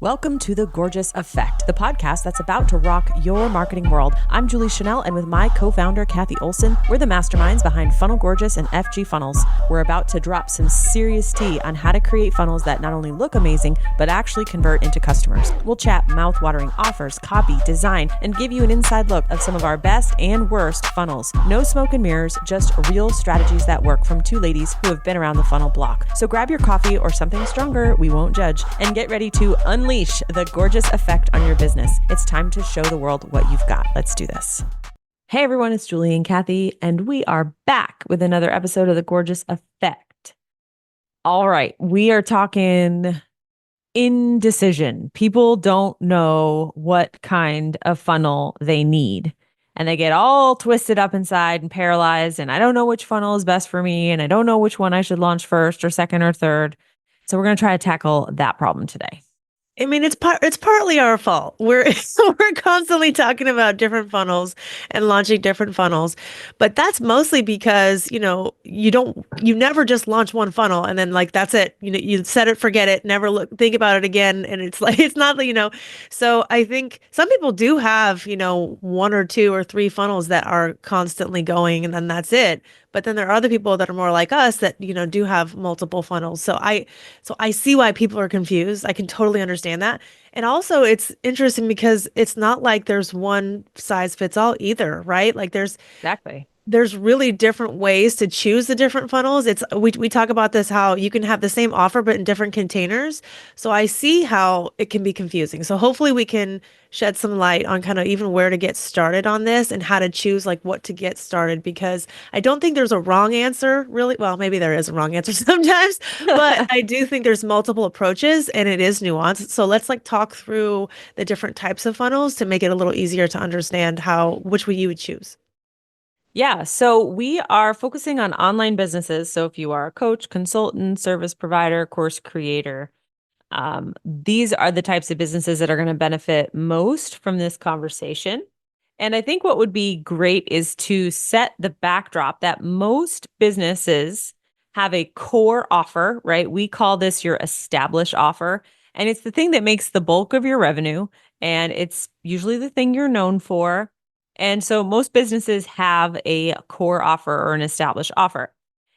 Welcome to The Gorgeous Effect, the podcast that's about to rock your marketing world. I'm Julie Chanel, and with my co-founder, Cathy Olson, we're the masterminds behind Funnel Gorgeous and FG Funnels. We're about to drop some serious tea on how to create funnels that not only look amazing, but actually convert into customers. We'll chat mouth-watering offers, copy, design, and give you an inside look of some of our best and worst funnels. No smoke and mirrors, just real strategies that work from two ladies who have been around the funnel block. So grab your coffee or something stronger, we won't judge, and get ready to unleash the gorgeous effect on your business. It's time to show the world what you've got. Let's do this. Hey everyone, it's Julie and Cathy, and we are back with another episode of The Gorgeous Effect. All right, we are talking indecision. People don't know what kind of funnel they need, and they get all twisted up inside and paralyzed, and I don't know which funnel is best for me, and I don't know which one I should launch first or second or third. So we're going to try to tackle that problem today. I mean, it's partly our fault. We're constantly talking about different funnels and launching different funnels, but that's mostly because, you never just launch one funnel and then that's it. You set it, forget it, never think about it again. And it's it's not, so I think some people do have, one or two or three funnels that are constantly going and then that's it. But then there are other people that are more like us that, do have multiple funnels. So I see why people are confused. I can totally understand that. And also it's interesting because it's not like there's one size fits all either, right? Exactly. There's really different ways to choose the different funnels. We talk about this, how you can have the same offer, but in different containers. So I see how it can be confusing. So hopefully we can shed some light on kind of even where to get started on this and how to choose what to get started, because I don't think there's a wrong answer really. Well, maybe there is a wrong answer sometimes, but I do think there's multiple approaches and it is nuanced. So let's talk through the different types of funnels to make it a little easier to understand which way you would choose. Yeah, so we are focusing on online businesses. So if you are a coach, consultant, service provider, course creator, these are the types of businesses that are going to benefit most from this conversation. And I think what would be great is to set the backdrop that most businesses have a core offer, right? We call this your established offer. And it's the thing that makes the bulk of your revenue. And it's usually the thing you're known for. And so most businesses have a core offer or an established offer.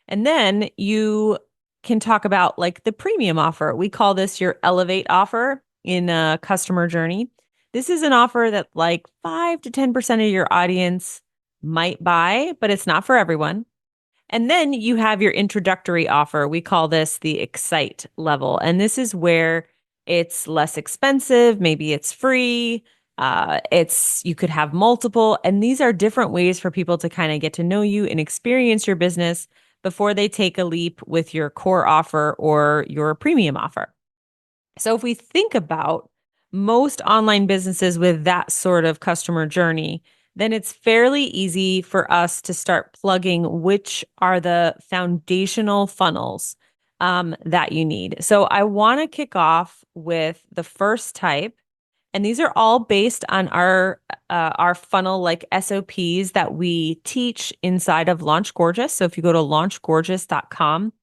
And then you can talk about the premium offer. We call this your elevate offer in a customer journey. This is an offer that 5 to 10% of your audience might buy, but it's not for everyone. And then you have your introductory offer. We call this the excite level. And this is where it's less expensive. Maybe it's free. You could have multiple, and these are different ways for people to kind of get to know you and experience your business before they take a leap with your core offer or your premium offer. So if we think about most online businesses with that sort of customer journey, then it's fairly easy for us to start plugging which are the foundational funnels that you need. So I want to kick off with the first type. And these are all based on our funnel SOPs that we teach inside of Launch Gorgeous. So if you go to launchgorgeous.com,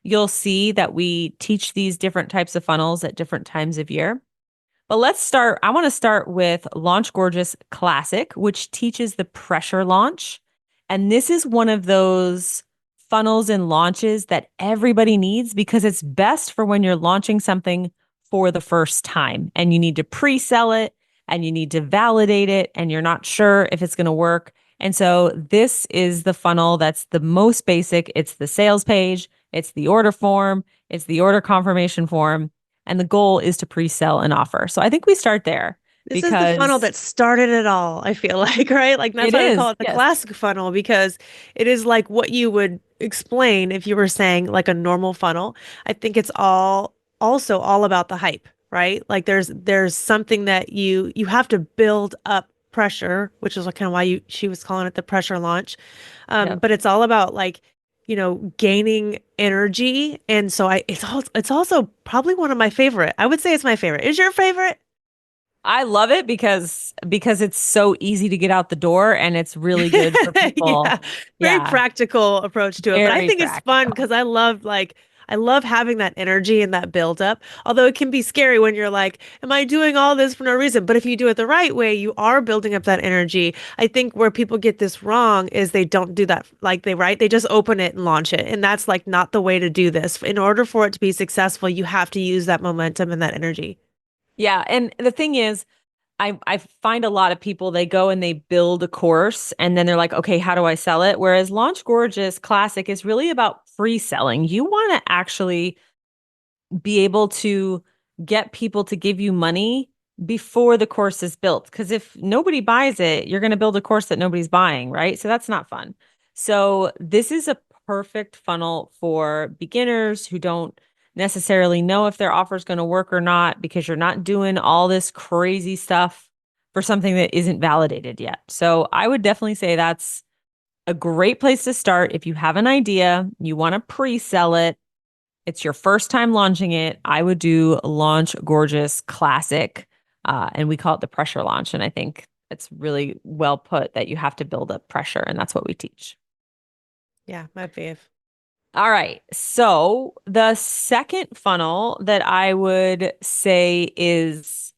you'll see that we teach these different types of funnels at different times of year. But let's start. I want to start with Launch Gorgeous Classic, which teaches the pressure launch. And this is one of those funnels and launches that everybody needs because it's best for when you're launching something for the first time and you need to pre-sell it and you need to validate it and you're not sure if it's going to work. And so this is the funnel that's the most basic. It's the sales page, it's the order form, it's the order confirmation form, and the goal is to pre-sell an offer. So I think we start there. This is the funnel that started it all, I feel like, right? That's why we call it the classic funnel, because it is what you would explain if you were saying a normal funnel. I think it's also all about the hype, right? There's something that you have to build up pressure, which is kind of why she was calling it the pressure launch. But it's all about gaining energy. And so it's also probably one of my favorite. I would say it's my favorite. Is your favorite? I love it because it's so easy to get out the door and it's really good for people. Very practical approach to it. But I think it's fun because I love I love having that energy and that build up. Although it can be scary when you're like, am I doing all this for no reason? But if you do it the right way, you are building up that energy. I think where people get this wrong is they don't do that like they just open it and launch it. And that's like not the way to do this. In order for it to be successful, you have to use that momentum and that energy. Yeah, and the thing is, I find a lot of people they go and they build a course and then they're like, okay, how do I sell it? Whereas Launch Gorgeous Classic is really about pre-selling. You want to actually be able to get people to give you money before the course is built. Because if nobody buys it, you're going to build a course that nobody's buying, right? So that's not fun. So this is a perfect funnel for beginners who don't necessarily know if their offer is going to work or not because you're not doing all this crazy stuff for something that isn't validated yet. So I would definitely say that's a great place to start if you have an idea, you want to pre-sell it, it's your first time launching it, I would do Launch Gorgeous Classic. And we call it the pressure launch. And I think it's really well put that you have to build up pressure. And that's what we teach. Yeah, my fave. All right. So the second funnel that I would say is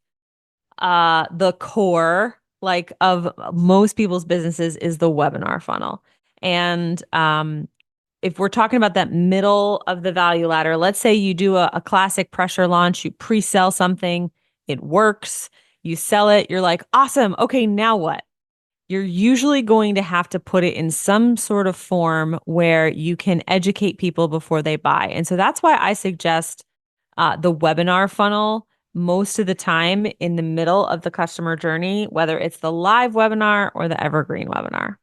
the core like of most people's businesses is the webinar funnel. And if we're talking about that middle of the value ladder, let's say you do a classic pressure launch, you pre-sell something, it works, you sell it, you're like, awesome. Okay, now what? You're usually going to have to put it in some sort of form where you can educate people before they buy. And so that's why I suggest the webinar funnel most of the time in the middle of the customer journey, whether it's the live webinar or the evergreen webinar.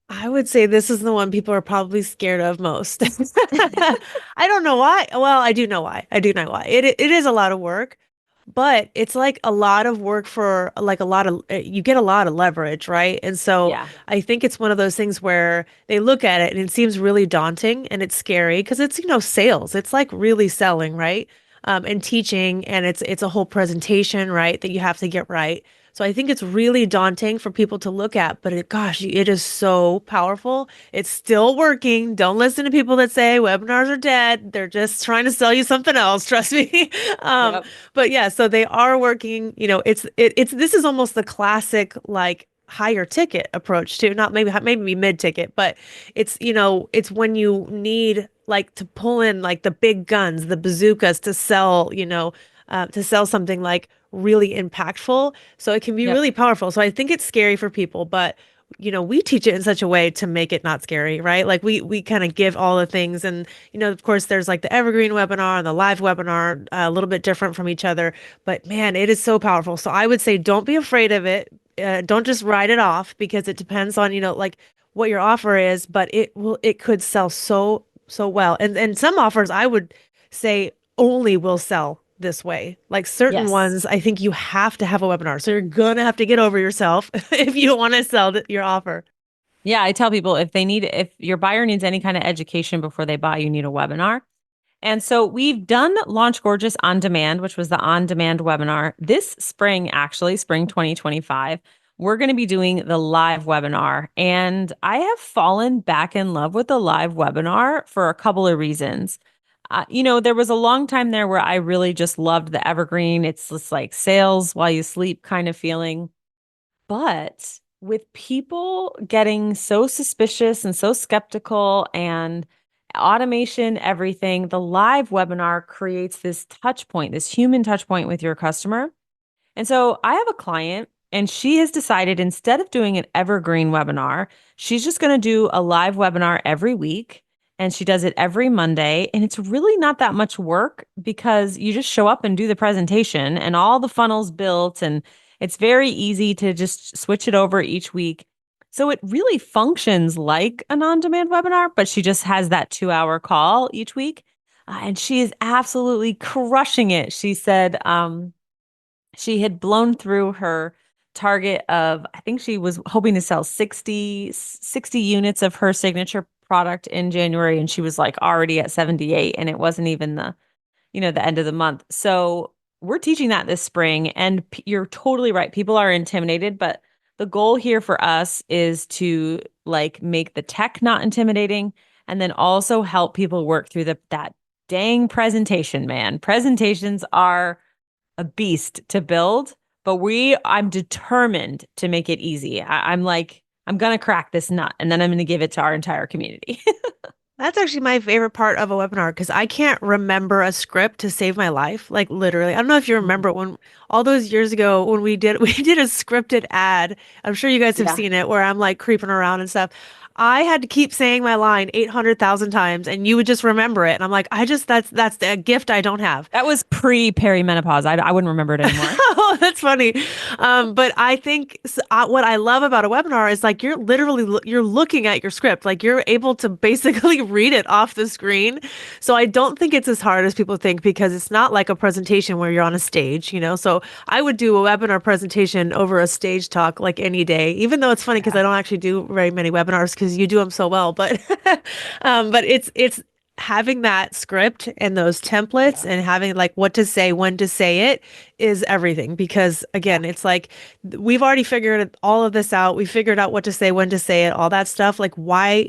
I would say this is the one people are probably scared of most. I don't know why. Well, I do know why. I do know why. It is a lot of work, but it's like a lot of work for like a lot of you get a lot of leverage, right? And so Yeah. I think it's one of those things where they look at it and it seems really daunting and it's scary because it's, sales. It's like really selling, right? And teaching, and it's a whole presentation, right, that you have to get right. So I think it's really daunting for people to look at, but gosh, it is so powerful. It's still working. Don't listen to people that say webinars are dead. They're just trying to sell you something else. Trust me. Um, Yep. but yeah, so they are working. It's this is almost the classic like higher ticket approach too. Not maybe mid ticket, but it's when you need like to pull in like the big guns, the bazookas to sell something like really impactful. So it can be Yep. really powerful. So I think it's scary for people, but we teach it in such a way to make it not scary, right? Like we kind of give all the things, and of course, there's like the evergreen webinar and the live webinar, a little bit different from each other, but man, it is so powerful. So I would say don't be afraid of it. Don't just write it off because it depends on like what your offer is, but it could sell so well. And some offers I would say only will sell this way. Like certain Yes. ones, I think you have to have a webinar. So you're gonna have to get over yourself if you want to sell your offer. Yeah, I tell people if your buyer needs any kind of education before they buy, you need a webinar. And so we've done Launch Gorgeous on Demand, which was the on demand webinar. This spring, actually, spring 2025, we're going to be doing the live webinar. And I have fallen back in love with the live webinar for a couple of reasons. There was a long time there where I really just loved the evergreen. It's just like sales while you sleep kind of feeling. But with people getting so suspicious and so skeptical and automation, everything, the live webinar creates this touch point, this human touch point with your customer. And so I have a client and she has decided instead of doing an evergreen webinar, she's just going to do a live webinar every week. And she does it every Monday. And it's really not that much work because you just show up and do the presentation and all the funnels built. And it's very easy to just switch it over each week. So it really functions like an on demand webinar, but she just has that 2 hour call each week. And she is absolutely crushing it. She said, she had blown through her target of, I think she was hoping to sell 60 units of her signature product in January. And she was like already at 78 and it wasn't even the end of the month. So we're teaching that this spring and you're totally right. People are intimidated, but the goal here for us is to like make the tech not intimidating and then also help people work through that dang presentation, man. Presentations are a beast to build, but I'm determined to make it easy. I'm like, I'm gonna crack this nut and then I'm gonna give it to our entire community. That's actually my favorite part of a webinar because I can't remember a script to save my life. Like literally, I don't know if you remember when all those years ago when we did we did a scripted ad. I'm sure you guys have Yeah. seen it where I'm like creeping around and stuff. I had to keep saying my line 800,000 times and you would just remember it. And I'm like, that's a gift I don't have. That was pre perimenopause. I wouldn't remember it anymore. Oh, that's funny. But I think what I love about a webinar is like you're literally you're looking at your script, like you're able to basically read it off the screen. So I don't think it's as hard as people think because it's not like a presentation where you're on a stage, you know. So I would do a webinar presentation over a stage talk like any day, even though it's funny because Yeah. I don't actually do very many webinars because you do them so well. But but it's having that script and those templates Yeah. and having like what to say, when to say it is everything. Because Yeah. again, it's like we've already figured all of this out. We figured out what to say, when to say it, all that stuff. Like why,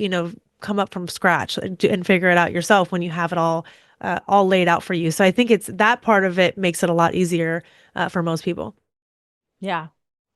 come up from scratch and figure it out yourself when you have it all laid out for you. So I think it's that part of it makes it a lot easier for most people. Yeah.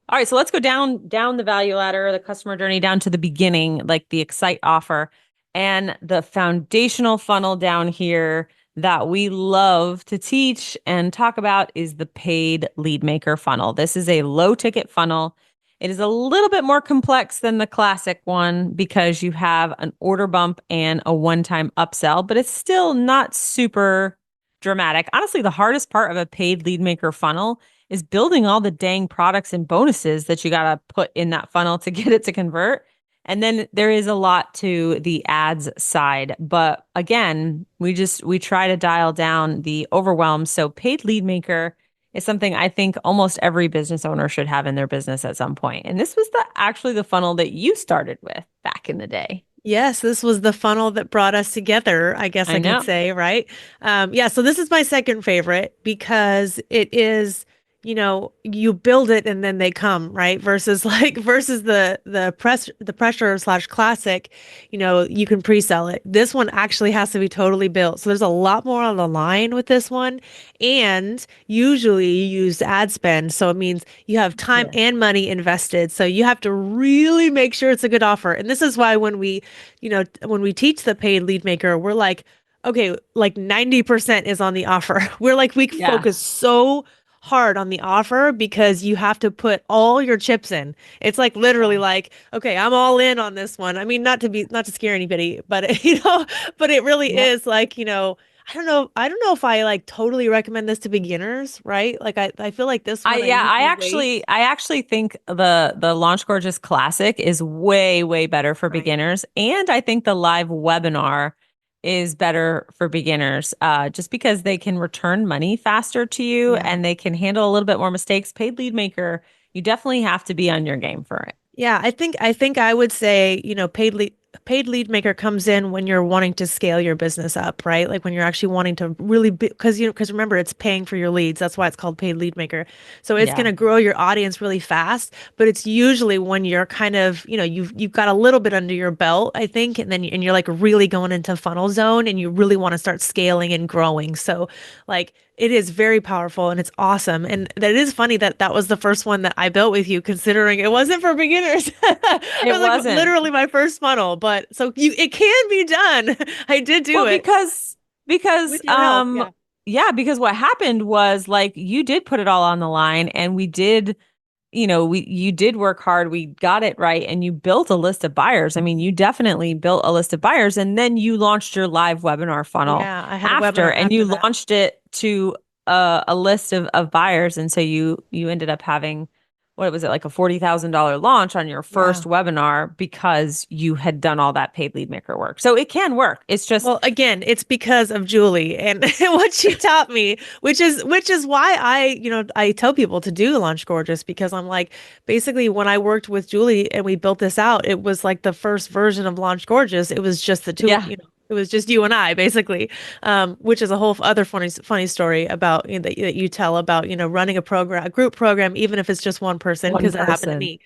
All right, so let's go down the value ladder, the customer journey down to the beginning, like the Excite offer. And the foundational funnel down here that we love to teach and talk about is the paid lead maker funnel. This is a low ticket funnel. It is a little bit more complex than the classic one because you have an order bump and a one-time upsell, but it's still not super dramatic. Honestly, the hardest part of a paid lead maker funnel is building all the dang products and bonuses that you got to put in that funnel to get it to convert. And then there is a lot to the ads side. But again, we try to dial down the overwhelm. So paid lead maker is something I think almost every business owner should have in their business at some point. And this was actually the funnel that you started with back in the day. Yes, this was the funnel that brought us together, I guess I I could know. say, right? Yeah, so this is my second favorite because it is, you build it and then they come, right? Versus versus the pressure slash classic, you can pre-sell it. This one actually has to be totally built. So there's a lot more on the line with this one. And usually you use ad spend. So it means you have time Yeah. and money invested. So you have to really make sure it's a good offer. And this is why when we teach the paid lead maker, we're like, okay, like 90% is on the offer. We're like, we Yeah. focus so hard on the offer because you have to put all your chips in. It's like literally Yeah. like, okay, I'm all in on this one. I mean, not to scare anybody, but but it really Yep. is like, I don't know if I like totally recommend this to beginners, right? Like I feel like this one I usually wait. I actually think the Launch Gorgeous Classic is way better for Right. beginners, and I think the live webinar is better for beginners, just because they can return money faster to you Yeah. and they can handle a little bit more mistakes. Paid lead maker, you definitely have to be on your game for it. Yeah, I think I would say, paid lead maker comes in when you're wanting to scale your business up, right? Like when you're actually wanting to really because remember it's paying for your leads. That's why it's called paid lead maker. So it's going Yeah. to grow your audience really fast, but it's usually when you're kind of, you've got a little bit under your belt, I think, and then and you're like really going into funnel zone and you really want to start scaling and growing. So like it is very powerful and it's awesome. And that is funny that that was the first one that I built with you, considering it wasn't for beginners. It It was like wasn't. literally my first funnel, but so it can be done. I did do Well, it because with your help. Yeah. yeah, because what happened was like you did put it all on the line and we did, we you did work hard, we got it right and you built a list of buyers. I mean, you definitely built a list of buyers and then you launched your live webinar funnel Yeah, I had a after webinar and after you that. launched it to a list of buyers and so you ended up having what was it like a $40,000 launch on your first Yeah. webinar because you had done all that paid lead maker work. So it can work. It's just Well, again, it's because of Julie and what she taught me, which is why I tell people to do Launch Gorgeous because I'm like, basically when I worked with Julie and we built this out, it was like the first version of Launch Gorgeous. It was just the two, yeah. It was just you and I, basically, which is a whole other funny story about that you tell about running a group program, even if it's just one person, One because that happened to person. me.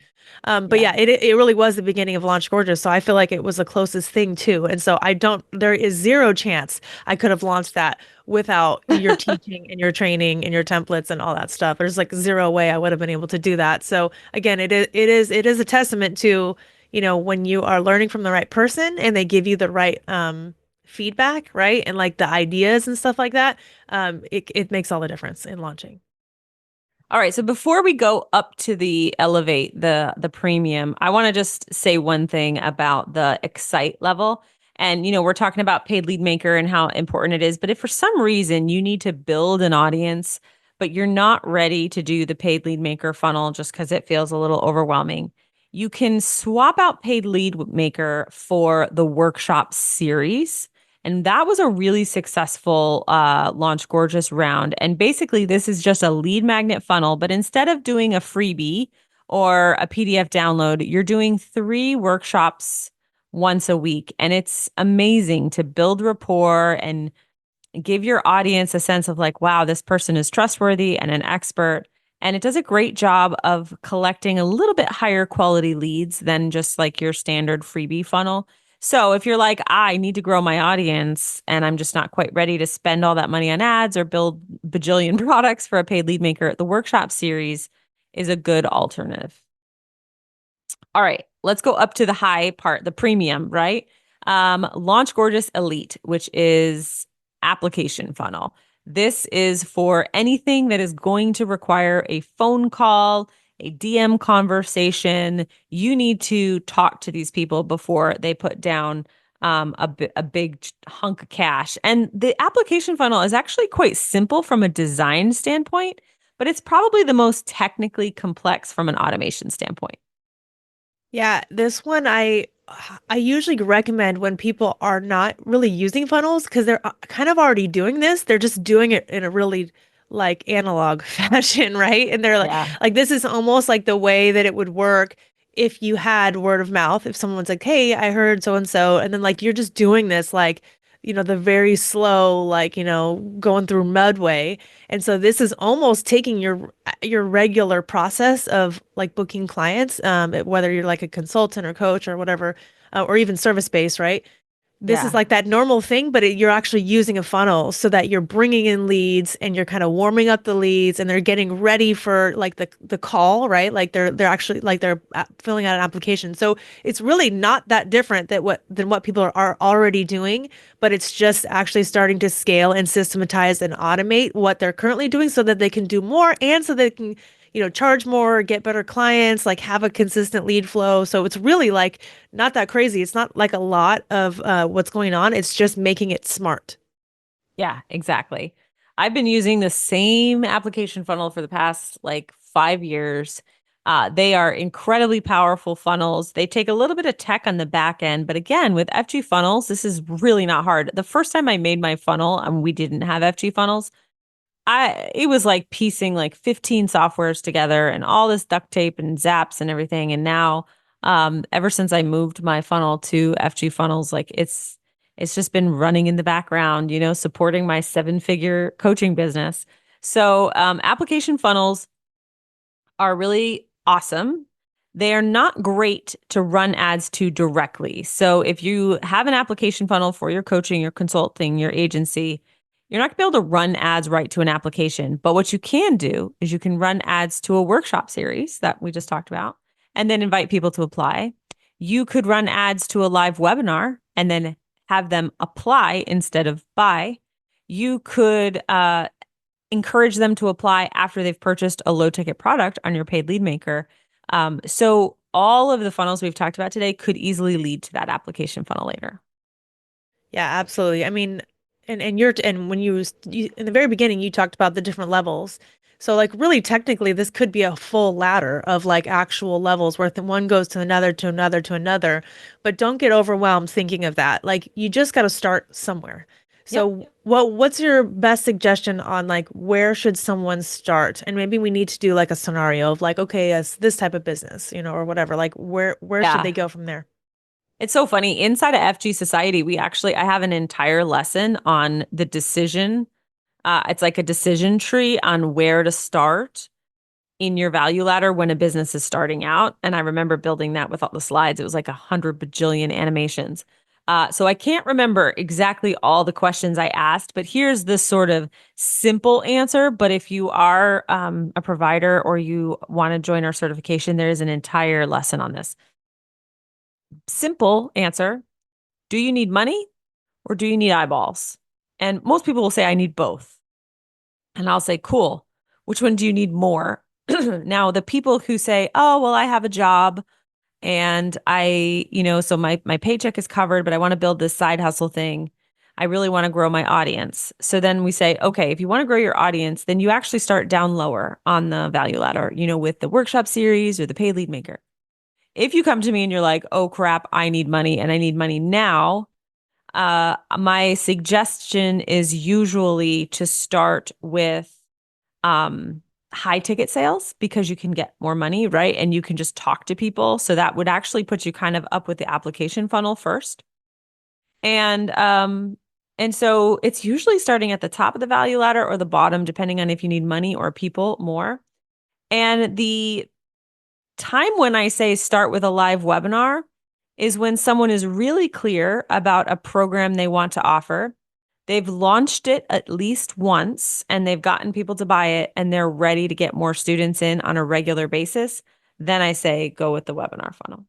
But Yeah. yeah, it really was the beginning of Launch Gorgeous, so I feel like it was the closest thing too. And so I don't, there is zero chance I could have launched that without your teaching and your training and your templates and all that stuff. There's like zero way I would have been able to do that. So again, it is a testament to, when you are learning from the right person and they give you the right feedback, right? And like the ideas and stuff like that, it makes all the difference in launching. All right, so before we go up to the elevate, the premium, I want to just say one thing about the excite level. And we're talking about paid lead maker and how important it is, but if for some reason you need to build an audience, but you're not ready to do the paid lead maker funnel just because it feels a little overwhelming, you can swap out paid lead maker for the workshop series. And that was a really successful Launch Gorgeous round. And basically, this is just a lead magnet funnel, but instead of doing a freebie or a PDF download, you're doing 3 workshops once a week. And it's amazing to build rapport and give your audience a sense of like, wow, this person is trustworthy and an expert. And it does a great job of collecting a little bit higher quality leads than just like your standard freebie funnel. So if you're like, I need to grow my audience and I'm just not quite ready to spend all that money on ads or build bajillion products for a paid lead maker, the workshop series is a good alternative. All right, let's go up to the high part, the premium, right? Launch Gorgeous Elite, which is application funnel. This is for anything that is going to require a phone call, a DM conversation. You need to talk to these people before they put down a big hunk of cash. And the application funnel is actually quite simple from a design standpoint, but it's probably the most technically complex from an automation standpoint. Yeah, this one I usually recommend when people are not really using funnels because they're kind of already doing this. They're just doing it in a really like analog fashion, right? And they're Yeah. like this is almost like the way that it would work if you had word of mouth. If someone's like, "Hey, I heard so and so," and then like you're just doing this like the very slow like going through mud way. And so this is almost taking your regular process of like booking clients, whether you're like a consultant or coach or whatever, or even service based, right? This is Yeah. like that normal thing, but you're actually using a funnel so that you're bringing in leads and you're kind of warming up the leads and they're getting ready for like the call, right? Like they're actually like they're filling out an application. So it's really not that different than what people are already doing, but it's just actually starting to scale and systematize and automate what they're currently doing so that they can do more and so they can charge more, get better clients, like have a consistent lead flow. So it's really like not that crazy. It's not like a lot of what's going on. It's just making it smart. Yeah, exactly. I've been using the same application funnel for the past like 5 years. They are incredibly powerful funnels. They take a little bit of tech on the back end, but again, with FG funnels, this is really not hard. The first time I made my funnel and we didn't have FG funnels, it was like piecing like 15 softwares together and all this duct tape and zaps and everything. And now, ever since I moved my funnel to FG funnels, like it's just been running in the background, supporting my 7-figure coaching business. So, application funnels are really awesome. They are not great to run ads to directly. So if you have an application funnel for your coaching, your consulting, your agency, you're not going to be able to run ads right to an application. But what you can do is you can run ads to a workshop series that we just talked about and then invite people to apply. You could run ads to a live webinar and then have them apply instead of buy. You could encourage them to apply after they've purchased a low ticket product on your paid lead maker. So all of the funnels we've talked about today could easily lead to that application funnel later. Yeah, absolutely. I mean, and when you in the very beginning you talked about the different levels. So like really technically this could be a full ladder of like actual levels where one goes to another to another to another, but don't get overwhelmed thinking of that. Like you just got to start somewhere. Yep. So what's your best suggestion on like where should someone start? And maybe we need to do like a scenario of like okay, as this type of business, or whatever. Like where should they Yeah. go from there? It's so funny. Inside of FG Society, I have an entire lesson on the decision. It's like a decision tree on where to start in your value ladder when a business is starting out. And I remember building that with all the slides. It was like 100 bajillion animations. So I can't remember exactly all the questions I asked, but here's this sort of simple answer. But if you are a provider or you want to join our certification, there is an entire lesson on this. Simple answer. Do you need money or do you need eyeballs? And most people will say, I need both. And I'll say, cool. Which one do you need more? Now, the people who say, oh, well, I have a job and so my paycheck is covered, but I want to build this side hustle thing. I really want to grow my audience. So then we say, okay, if you want to grow your audience, then you actually start down lower on the value ladder, with the workshop series or the paid lead maker. If you come to me and you're like, oh crap, I need money and I need money now, my suggestion is usually to start with high ticket sales because you can get more money, right? And you can just talk to people. So that would actually put you kind of up with the application funnel first. And so it's usually starting at the top of the value ladder or the bottom, depending on if you need money or people more. And the time when I say start with a live webinar is when someone is really clear about a program they want to offer. They've launched it at least once and they've gotten people to buy it and they're ready to get more students in on a regular basis. Then I say go with the webinar funnel.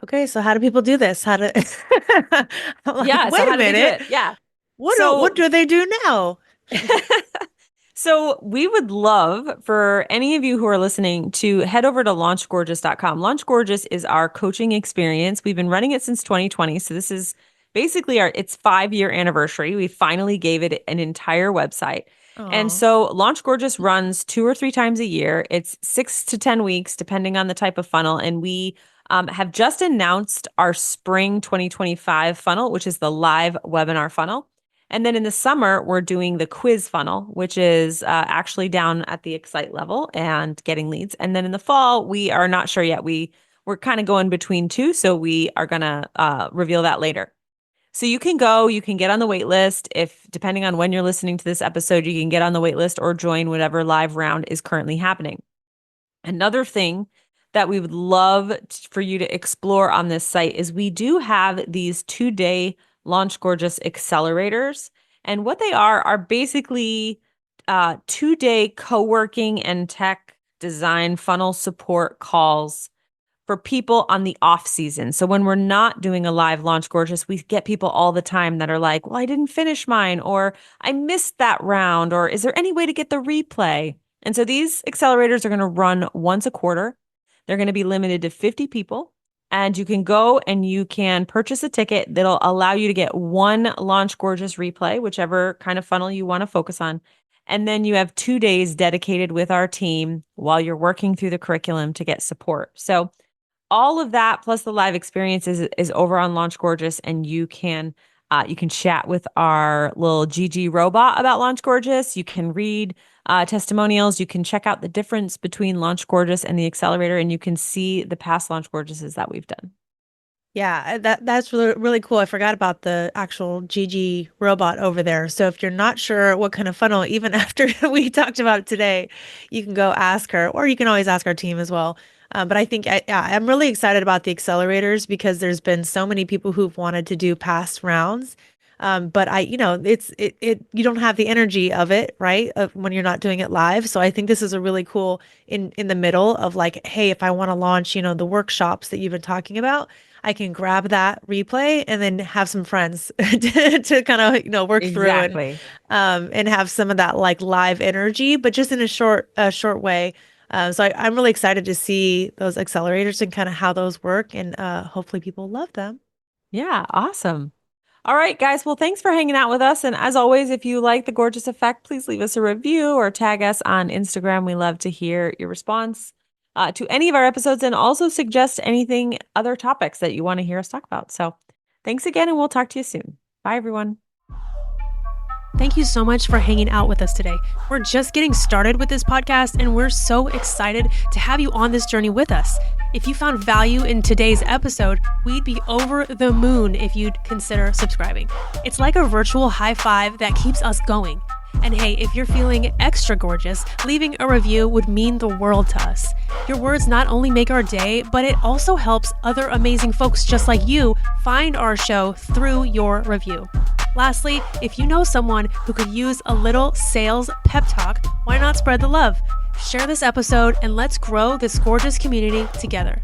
Okay, so how do people do this? How do I'm like, Yeah. So wait a how do they do minute. it? Yeah. What So do they do now? So we would love for any of you who are listening to head over to launchgorgeous.com. Launch Gorgeous is our coaching experience. We've been running it since 2020. So this is basically its 5-year anniversary. We finally gave it an entire website. And Oh, so Launch Gorgeous runs 2 or 3 times a year. It's 6 to 10 weeks, depending on the type of funnel. And we have just announced our spring 2025 funnel, which is the live webinar funnel. And then in the summer, we're doing the quiz funnel, which is actually down at the Excite level and getting leads. And then in the fall, we are not sure yet. We're kind of going between two, so we are gonna reveal that later. So you can get on the wait list. If depending on when you're listening to this episode, you can get on the wait list or join whatever live round is currently happening. Another thing that we would love for you to explore on this site is we do have these 2-day Launch Gorgeous accelerators. And what they are basically 2-day co-working and tech design funnel support calls for people on the off season. So when we're not doing a live Launch Gorgeous, we get people all the time that are like, well, I didn't finish mine, or I missed that round, or is there any way to get the replay? And so these accelerators are going to run once a quarter. They're going to be limited to 50 people. And you can go and you can purchase a ticket that'll allow you to get one Launch Gorgeous replay, whichever kind of funnel you want to focus on. And then you have 2 days dedicated with our team while you're working through the curriculum to get support. So all of that plus the live experience is over on Launch Gorgeous, and you can chat with our little GG robot about Launch Gorgeous. You can read testimonials. You can check out the difference between Launch Gorgeous and the accelerator, and you can see the past Launch Gorgeouses that we've done. yeah, that's really cool. I forgot about the actual GG robot over there. So if you're not sure what kind of funnel, even after we talked about it today, you can go ask her, or you can always ask our team as well. But I think yeah, I'm really excited about the accelerators because there's been so many people who've wanted to do past rounds. But you don't have the energy of it, right? Of when you're not doing it live. So I think this is a really cool in the middle of like, hey, if I want to launch, the workshops that you've been talking about, I can grab that replay and then have some friends to kind of, work through Exactly. and have some of that like live energy, but just in a short way. So I'm really excited to see those accelerators and kind of how those work, and hopefully people love them. Yeah, awesome. All right, guys. Well, thanks for hanging out with us. And as always, if you like the Gorgeous Effect, please leave us a review or tag us on Instagram. We love to hear your response to any of our episodes and also suggest anything, other topics that you want to hear us talk about. So thanks again, and we'll talk to you soon. Bye, everyone. Thank you so much for hanging out with us today. We're just getting started with this podcast, and we're so excited to have you on this journey with us. If you found value in today's episode, we'd be over the moon if you'd consider subscribing. It's like a virtual high five that keeps us going. And hey, if you're feeling extra gorgeous, leaving a review would mean the world to us. Your words not only make our day, but it also helps other amazing folks just like you find our show through your review. Lastly, if you know someone who could use a little sales pep talk, why not spread the love? Share this episode and let's grow this gorgeous community together.